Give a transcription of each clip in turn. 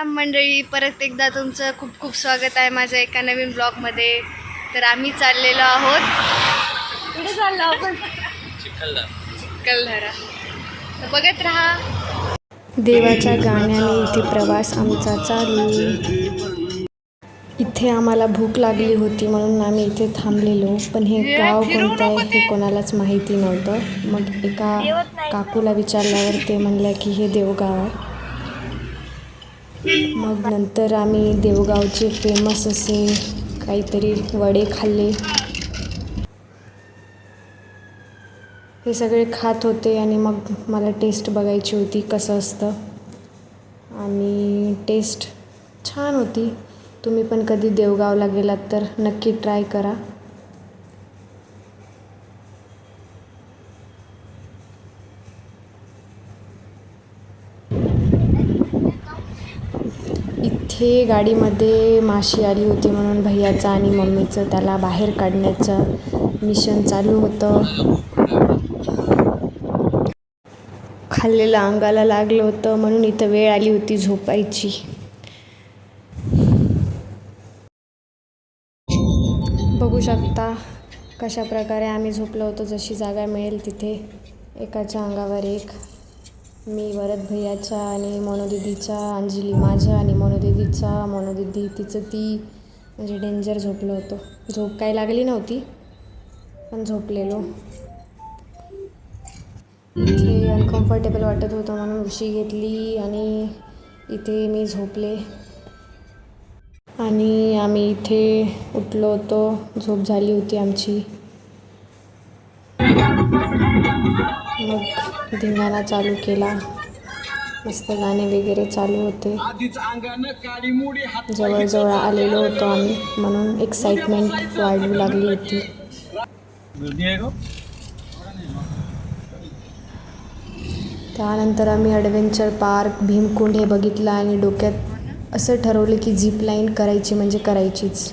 मंडळी, परत एकदा तुमचं खूप खूप स्वागत आहे माझ्या एका नवीन ब्लॉगमध्ये. तर आम्ही चाललेलो आहोत, कुठे चाललो आपण? चिखलदरा. तर बघत राहा. देवाच्या गाण्याने इथे प्रवास आमचा चालू. इथे आम्हाला भूक लागली होती म्हणून आम्ही इथे थांबलेलो, पण हे गाव कोणतं आहे हे कोणालाच माहिती नव्हतं. मग एका काकूला विचारल्यावर ते म्हणल्या की हे देवगाव आहे. मग नंतर आम्ही देवगावचे फेमस असे काहीतरी वडे खाल्ले. हे सगळे खात होते आणि मग मला टेस्ट बघायची होती कसं असतं, आणि टेस्ट छान होती. तुम्ही पण कधी देवगावला गेलात तर नक्की ट्राय करा. इथे गाडीमध्ये माशी आली होती म्हणून भैयाचं आणि मम्मीचं त्याला बाहेर काढण्याचं मिशन चालू होतं. खाल्लेलं अंगाला लागलं होतं म्हणून इथं वेळ आली होती झोपायची. बघू शकता कशा प्रकारे आम्ही झोपलो होतो. जशी जागा मिळेल तिथे एकाच्या अंगावर एक. मी वरद भैयाच्या आणि मोनोदीदीच्या, अंजली माझ्या आणि मोनोदीदीच्या, मोनोदीदी तिचं ती, म्हणजे डेंजर झोपलो होतो. झोप काही लागली नव्हती पण झोपलेलो. इथे अनकम्फर्टेबल वाटत होतं म्हणून उशी घेतली आणि इथे मी झोपले. आणि आम्ही इथे उठलो होतो, झोप झाली होती आमची. मग धिंगाणा चालू केला, मस्त गाणे वगैरे चालू होते. जवळजवळ आलेलो होतो आम्ही म्हणून एक्साइटमेंट वाढू लागली होती. त्यानंतर आम्ही ॲडव्हेंचर पार्क, भीमकुंड हे बघितलं आणि डोक्यात असं ठरवलं की झिप लाईन करायची म्हणजे करायचीच.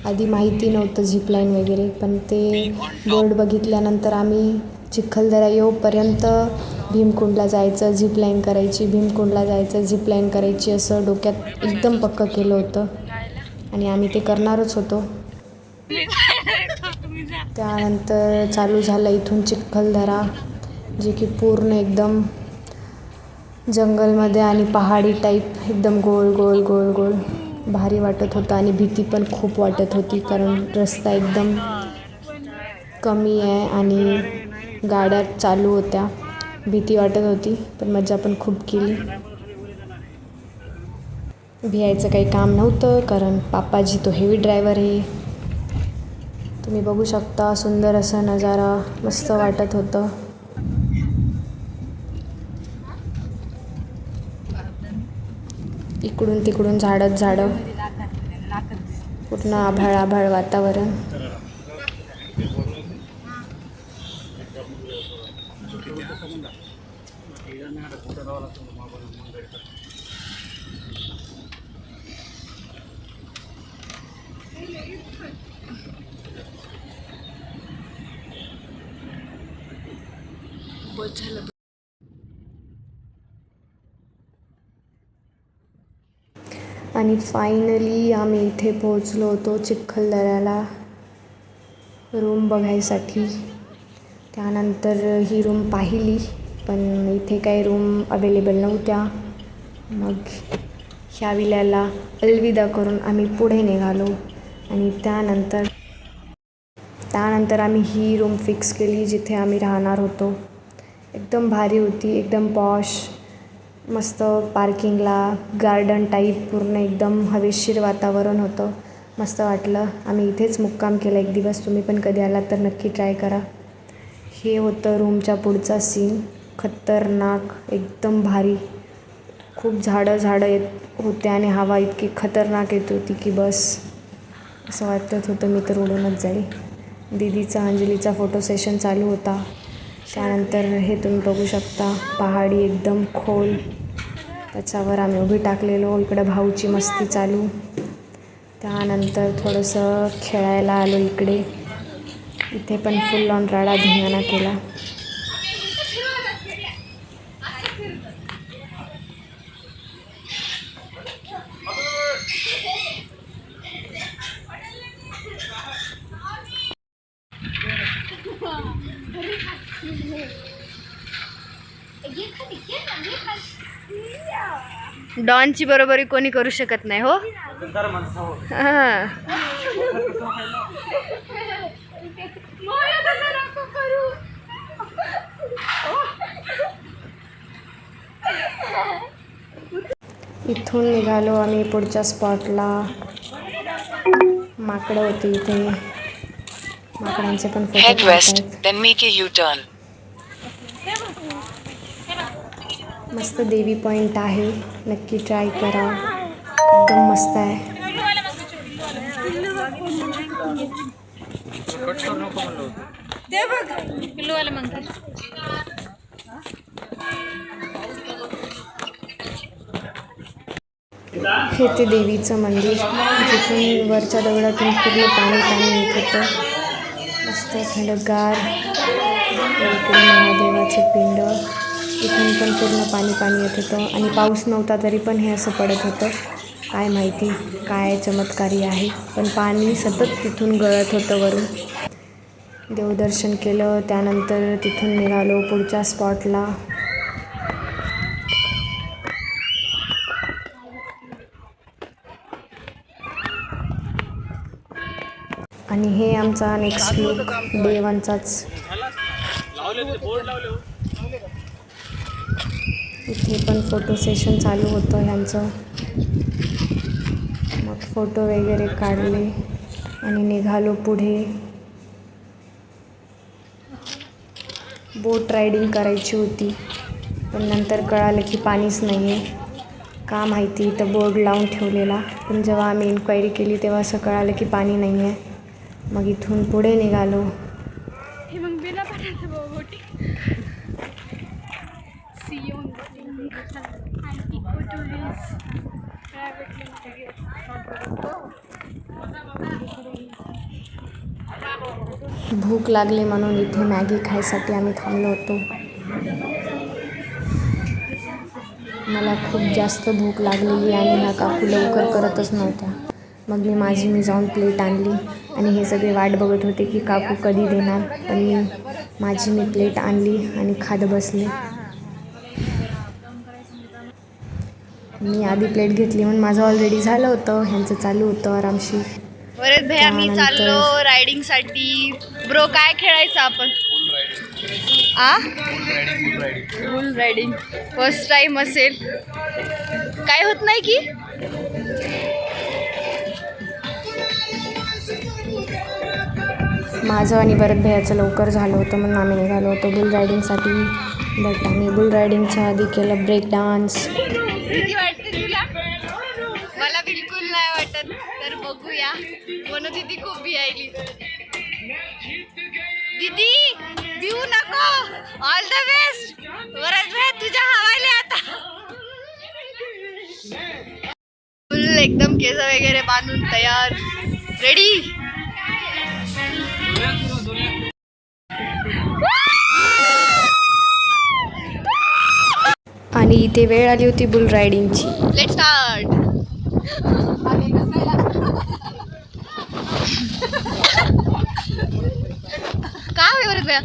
आधी माहिती नव्हतं झिप लाईन वगैरे, पण ते बोर्ड बघितल्यानंतर आम्ही चिखलदरा येऊपर्यंत भीमकुंडला जायचं, झिप लाईन करायची, भीमकुंडला जायचं, झिप लाईन करायची, असं डोक्यात एकदम पक्कं केलं होतं आणि आम्ही ते करणारच होतो. त्यानंतर चालू झालं इथून चिखलदरा, जे की पूर्ण एकदम जंगलमध्ये आणि पहाडी टाईप एकदम गोल गोल गोल गोल भारी वाटत होतं. आणि भीती पण खूप वाटत होती कारण रस्ता एकदम कमी आहे आणि गाड्या चालू होत्या. भीती वाटत होती पण मजा पण खूप केली. भियायचं काही काम नव्हतं कारण पापाजी तो हेवी ड्रायव्हर आहे. तुम्ही बघू शकता सुंदर असा नजारा, मस्त वाटत होतं. इकडून तिकडून झाडच झाडं, पूर्ण आभाळ आभाळ वातावरण. आणि फायनली आम्ही इथे पोहोचलो होतो चिखलदऱ्याला रूम बघायसाठी. त्यानंतर ही रूम पाहिली पण इथे काही रूम अवेलेबल नव्हत्या. मग ह्या विल्याला अलविदा करून आम्ही पुढे निघालो आणि त्यानंतर आम्ही ही रूम फिक्स केली जिथे आम्ही राहणार होतो. एकदम भारी होती, एकदम पॉश, मस्त पार्किंगला गार्डन टाईप, पूर्ण एकदम हवेशीर वातावरण होतं. मस्त वाटलं. आम्ही इथेच मुक्काम केला एक दिवस. तुम्ही पण कधी आलात तर नक्की ट्राय करा. हे होतं रूमच्या पुढचा सीन, खतरनाक, एकदम भारी. खूप झाडं येत होते आणि हवा इतकी खतरनाक येत होती की बस, असं वाटत होतं मी तर उडूनच जाईल. दीदीचा अंजलीचा फोटो सेशन चालू होता. त्यानंतर हे तुम्ही बघू शकता पहाडी एकदम खोल, त्याच्यावर आम्ही उभी टाकलेलो. इकडं भाऊची मस्ती चालू. त्यानंतर थोडंसं खेळायला आलो इकडे. इथे पण फुल ऑन राडा धिंगाणा केला. डॉनची बरोबरी कोणी करू शकत नाही हो. हा. इथून निघालो आम्ही पुढच्या स्पॉटला. माकडं होती इथे, माकडांचे पण photo Head west, काढतायत. then make a U-turn. मस्त देवी पॉइंट आहे, नक्की ट्राय करा, एकदम मस्त आहे. हे ते देवीचं मंदिर, जिथून वरच्या दगडातून पूर्ण पाणी येत होतं. मस्त थंडगार. इकडे महादेवाचे पिंड, इथून पण पूर्ण पाणी येत होतं आणि पाऊस नव्हता तरी पण हे असं पडत होतं. काय माहिती काय चमत्कारी आहे, पण पाणी सतत तिथून गळत होतं वरून. देवदर्शन केलं, त्यानंतर तिथून निघालो पुढच्या स्पॉटला. आणि हे आमचा नेक्स्ट लुक डे 1चाच. इथे पण फोटो सेशन चालू होतं ह्यांचं. मग फोटो वगैरे काढले आणि निघालो पुढे. बोट रायडिंग करायची होती, पण नंतर कळालं की पाणीच नाही आहे. का माहिती, इथं बोर्ड लावून ठेवलेला, पण जेव्हा आम्ही इन्क्वायरी केली तेव्हा असं कळालं की पाणी नाही आहे. मग इथून पुढे निघालो. भूक लागली म्हणून इथे मॅगी खायसाठी आम्ही थांबलो होतो. मला खूप जास्त भूक लागलेली आणि ह्या काकू लवकर करतच नव्हत्या. मग मी जाऊन प्लेट आणली आणि हे सगळे वाट बघत होते की काकू कधी देणार, पण मी प्लेट आणली आणि खात बसले. मी आधी प्लेट घेतली म्हणून माझं ऑलरेडी झालं होतं, ह्यांचं चालू होतं आरामशीर. बरेच भैया मी चाललो रायडिंगसाठी. ब्रो काय खेळायचं आपण? बुल रायडिंग फर्स्ट टाइम असेल, काय होत नाही की. माझं आणि भरत भैयाचं लवकर झालं होतं म्हणून आम्ही निघालो होतो बुल रायडिंगसाठी. बट आम्ही बुल रायडिंगच्या आधी केलं ब्रेक डान्स. किती वाटते तुला? मला बिलकुल नाही वाटत, तर बघूया. म्हणून दीदी खूप भियायली. दीदी भिऊ नको, ऑल द बेस्ट. वरच भैया तुझ्या हवाले आता. फुल एकदम केस वगैरे बांधून तयार, रेडी. आणि इथे वेळ आली होती बुल रायडिंगची. Let's start. का वरत भैया?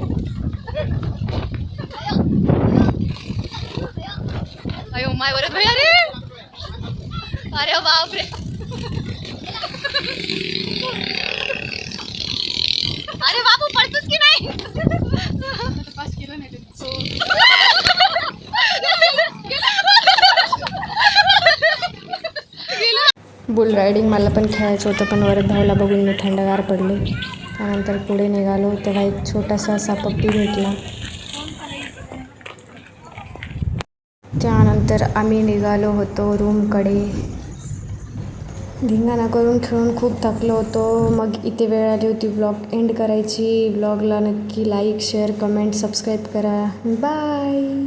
अयो माय वरत भैया रे. अरे बाप रे. अरे बाबू पडतोस की नाही? बुल रायडिंग मला पण खेळायचं होतं, पण वरद भाऊला बघून मी थंडगार पडले. त्यानंतर पुढे निघालो तेव्हा एक छोटासा असा पप्पी भेटला. त्यानंतर आम्ही निघालो होतो रूमकडे. धिंगाणा करून खेळून खूप थकलो होतो. मग इथे वेळ आली होती व्लॉग एंड करायची. व्लॉगला नक्की लाईक, शेअर, कमेंट, सबस्क्राईब करा. बाय.